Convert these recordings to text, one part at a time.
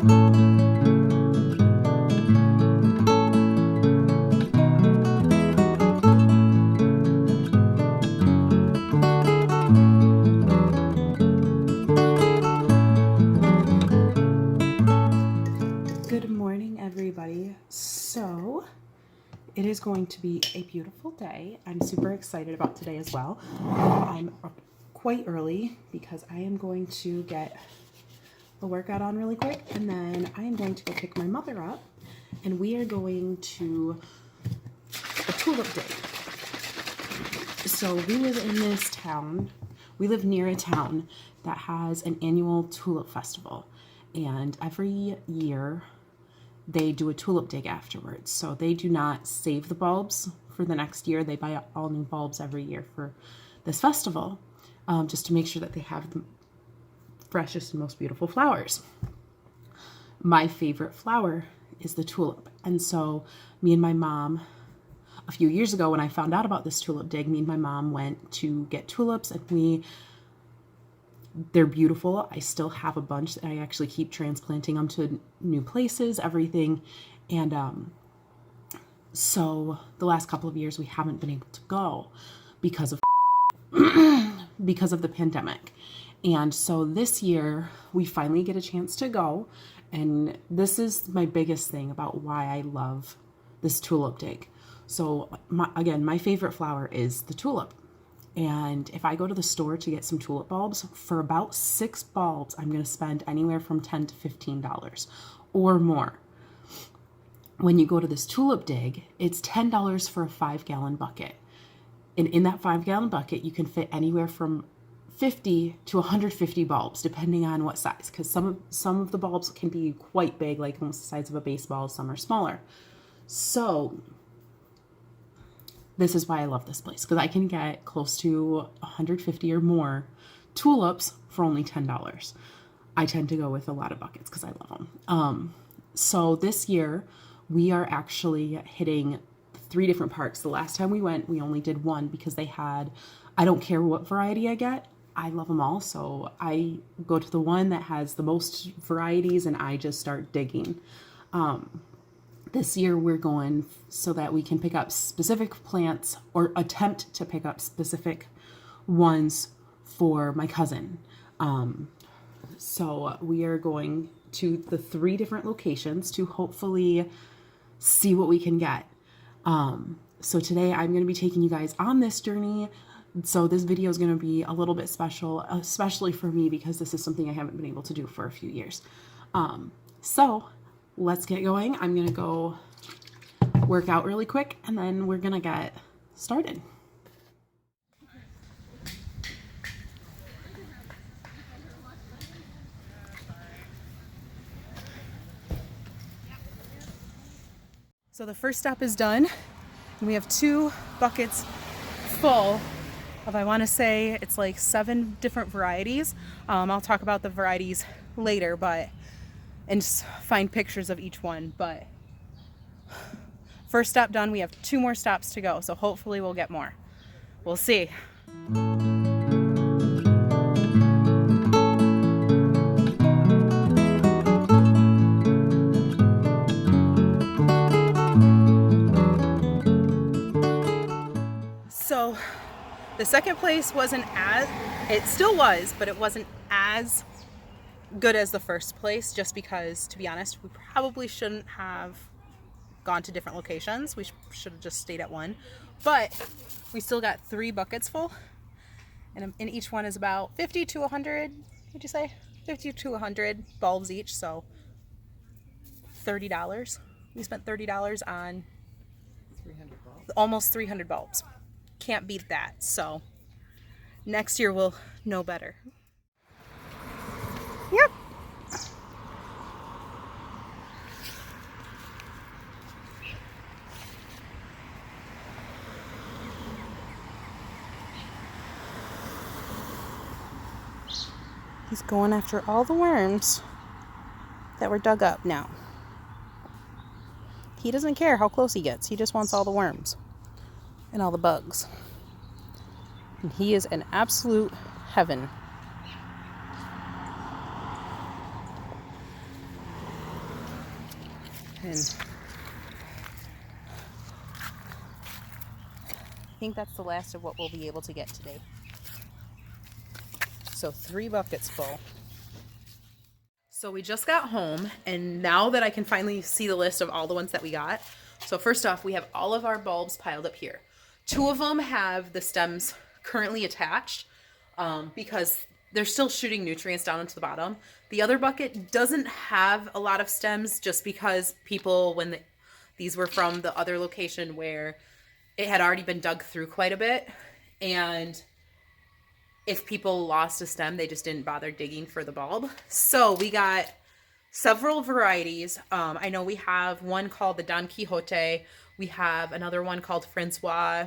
Good morning, everybody. So it is going to be a beautiful day. I'm super excited about today as well. I'm up quite early because I am going to get a workout on really quick, and then I am going to go pick my mother up, and we are going to a tulip day. So we live in this town. We live near a town that has an annual tulip festival, and every year they do a tulip dig afterwards. So they do not save the bulbs for the next year. They buy all new bulbs every year for this festival, just to make sure that they have the freshest and most beautiful flowers. My favorite flower is the tulip. And so me and my mom, a few years ago when I found out about this tulip dig, me and my mom went to get tulips, and they're beautiful. I still have a bunch. I actually keep transplanting them to new places, everything. And so the last couple of years we haven't been able to go because of the pandemic. And so this year we finally get a chance to go. And this is my biggest thing about why I love this tulip dig. So my favorite flower is the tulip. And if I go to the store to get some tulip bulbs, for about 6 bulbs, I'm going to spend anywhere from $10 to $15 or more. When you go to this tulip dig, it's $10 for a 5-gallon bucket. And in that 5-gallon bucket, you can fit anywhere from 50 to 150 bulbs, depending on what size. Because some of the bulbs can be quite big, like almost the size of a baseball. Some are smaller. So this is why I love this place, because I can get close to 150 or more tulips for only $10. I tend to go with a lot of buckets because I love them. So this year we are actually hitting 3 different parks. The last time we went, we only did one because they had, I don't care what variety I get, I love them all. So I go to the one that has the most varieties and I just start digging. This year we're going so that we can pick up specific plants, or attempt to pick up specific ones for my cousin. So we are going to the 3 different locations to hopefully see what we can get. So today I'm going to be taking you guys on this journey. So this video is going to be a little bit special, especially for me, because this is something I haven't been able to do for a few years. So let's get going. I'm going to go work out really quick, and then we're going to get started. So the first stop is done, and we have 2 buckets full of, I want to say it's like 7 different varieties. I'll talk about the varieties later, and just find pictures of each one. But first stop done, we have 2 more stops to go, so hopefully we'll get more. We'll see. So the second place it still was, but it wasn't as good as the first place, just because, to be honest, we probably shouldn't have gone to different locations. We should have just stayed at one, but we still got 3 buckets full, and each one is about 50 to 100, would you say? 50 to 100 bulbs each, so $30. We spent $30 on 300 bulbs. Almost 300 bulbs. Can't beat that. So next year we'll know better. Yep. He's going after all the worms that were dug up now. He doesn't care how close he gets. He just wants all the worms and all the bugs. And he is an absolute heaven. And I think that's the last of what we'll be able to get today. So 3 buckets full. So we just got home, and now that I can finally see the list of all the ones that we got. So first off, we have all of our bulbs piled up here. 2 of them have the stems currently attached because they're still shooting nutrients down into the bottom. The other bucket doesn't have a lot of stems just because people, these were from the other location where it had already been dug through quite a bit, and if people lost a stem, they just didn't bother digging for the bulb. So we got several varieties. I know we have one called the Don Quixote. We have another one called Francois,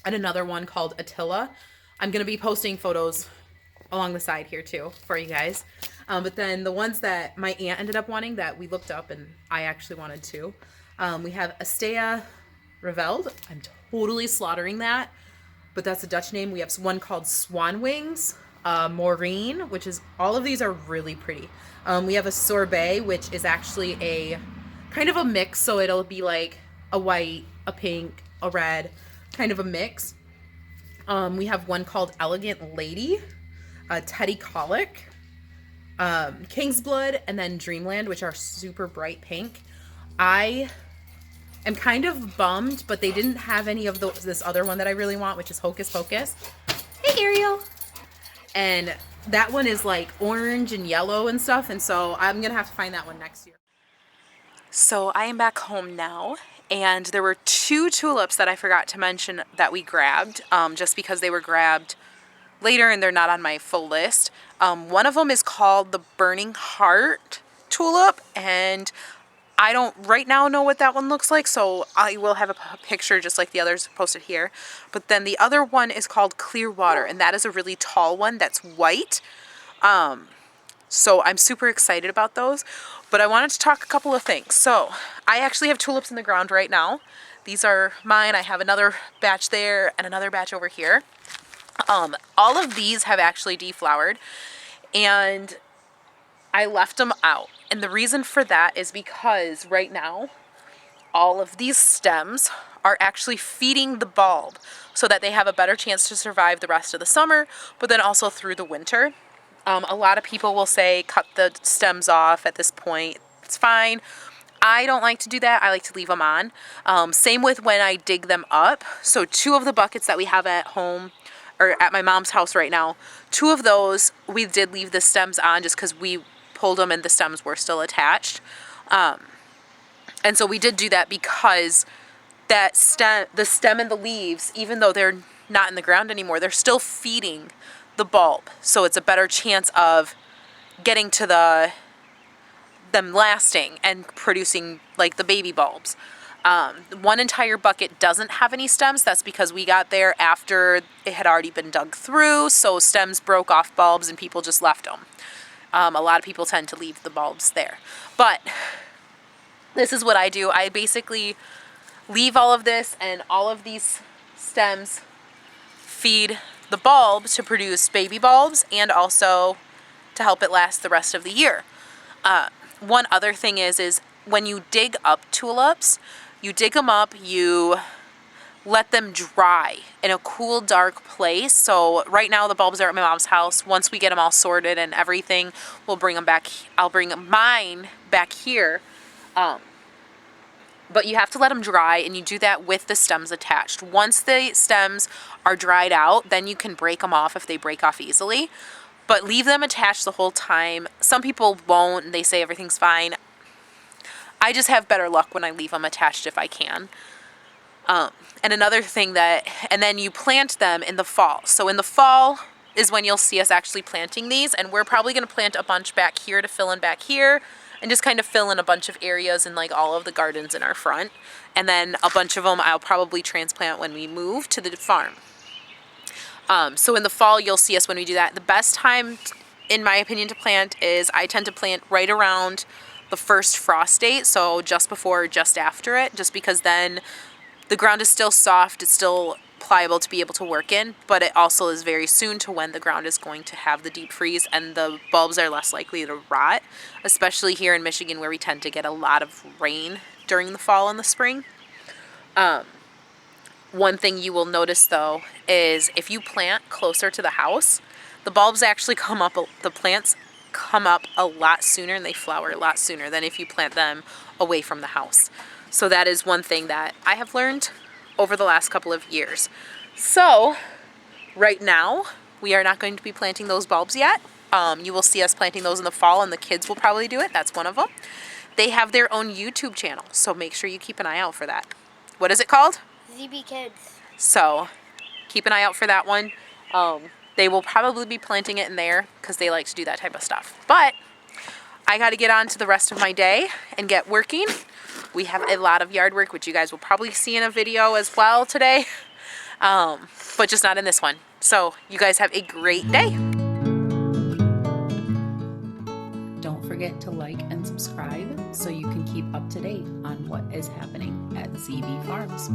and another one called Attila. I'm going to be posting photos along the side here too for you guys. But then the ones that my aunt ended up wanting that we looked up and I actually wanted too. We have Astea Reveld. I'm totally slaughtering that, but that's a Dutch name. We have one called Swan Wings, Maureen, which is, all of these are really pretty. We have a Sorbet, which is actually a kind of a mix. So it'll be like a white, a pink, a red, kind of a mix. We have one called Elegant Lady, Teddy Colic, King's Blood, and then Dreamland, which are super bright pink. I am kind of bummed, but they didn't have any of this other one that I really want, which is Hocus Pocus. Hey, Ariel. And that one is like orange and yellow and stuff, and so I'm gonna have to find that one next year. So I am back home now, and there were 2 tulips that I forgot to mention that we grabbed, just because they were grabbed later and they're not on my full list. One of them is called the Burning Heart tulip, and I don't right now know what that one looks like, so I will have a picture just like the others posted here. But then the other one is called Clearwater, and that is a really tall one that's white. So I'm super excited about those. But I wanted to talk a couple of things. So I actually have tulips in the ground right now. These are mine. I have another batch there and another batch over here. All of these have actually deflowered, and I left them out. And the reason for that is because right now, all of these stems are actually feeding the bulb so that they have a better chance to survive the rest of the summer, but then also through the winter. A lot of people will say, cut the stems off at this point. It's fine. I don't like to do that. I like to leave them on. Same with when I dig them up. So 2 of the buckets that we have at home, or at my mom's house right now, 2 of those we did leave the stems on just because we pulled them and the stems were still attached. And so we did do that because the stem and the leaves, even though they're not in the ground anymore, they're still feeding the bulb. So it's a better chance of getting to them lasting and producing like the baby bulbs. One entire bucket doesn't have any stems. That's because we got there after it had already been dug through, so stems broke off bulbs and people just left them. A lot of people tend to leave the bulbs there. But this is what I do. I basically leave all of this, and all of these stems feed the bulb to produce baby bulbs and also to help it last the rest of the year. One other thing is when you dig up tulips, you dig them up, you let them dry in a cool, dark place. So right now the bulbs are at my mom's house. Once we get them all sorted and everything, we'll bring them back. I'll bring mine back here. But you have to let them dry, and you do that with the stems attached. Once the stems are dried out, then you can break them off if they break off easily. But leave them attached the whole time. Some people won't, and they say everything's fine. I just have better luck when I leave them attached if I can. And another thing and then you plant them in the fall. So in the fall is when you'll see us actually planting these, and we're probably going to plant a bunch back here to fill in back here, and just kind of fill in a bunch of areas in like all of the gardens in our front. And then a bunch of them I'll probably transplant when we move to the farm. So in the fall, you'll see us when we do that. The best time, in my opinion, to plant is I tend to plant right around the first frost date. So just before or just after it, just because then the ground is still soft. It's still pliable to be able to work in, but it also is very soon to when the ground is going to have the deep freeze and the bulbs are less likely to rot, especially here in Michigan where we tend to get a lot of rain during the fall and the spring. One thing you will notice though is if you plant closer to the house, the bulbs actually come up, the plants come up a lot sooner and they flower a lot sooner than if you plant them away from the house. So that is one thing that I have learned over the last couple of years. So right now we are not going to be planting those bulbs yet. You will see us planting those in the fall and the kids will probably do it. That's one of them. They have their own YouTube channel, so make sure you keep an eye out for that. What is it called? ZB Kids. So keep an eye out for that one. They will probably be planting it in there because they like to do that type of stuff. But I got to get on to the rest of my day and get working. We have a lot of yard work, which you guys will probably see in a video as well today, but just not in this one. So you guys have a great day. Don't forget to like and subscribe so you can keep up to date on what is happening at ZB Farms.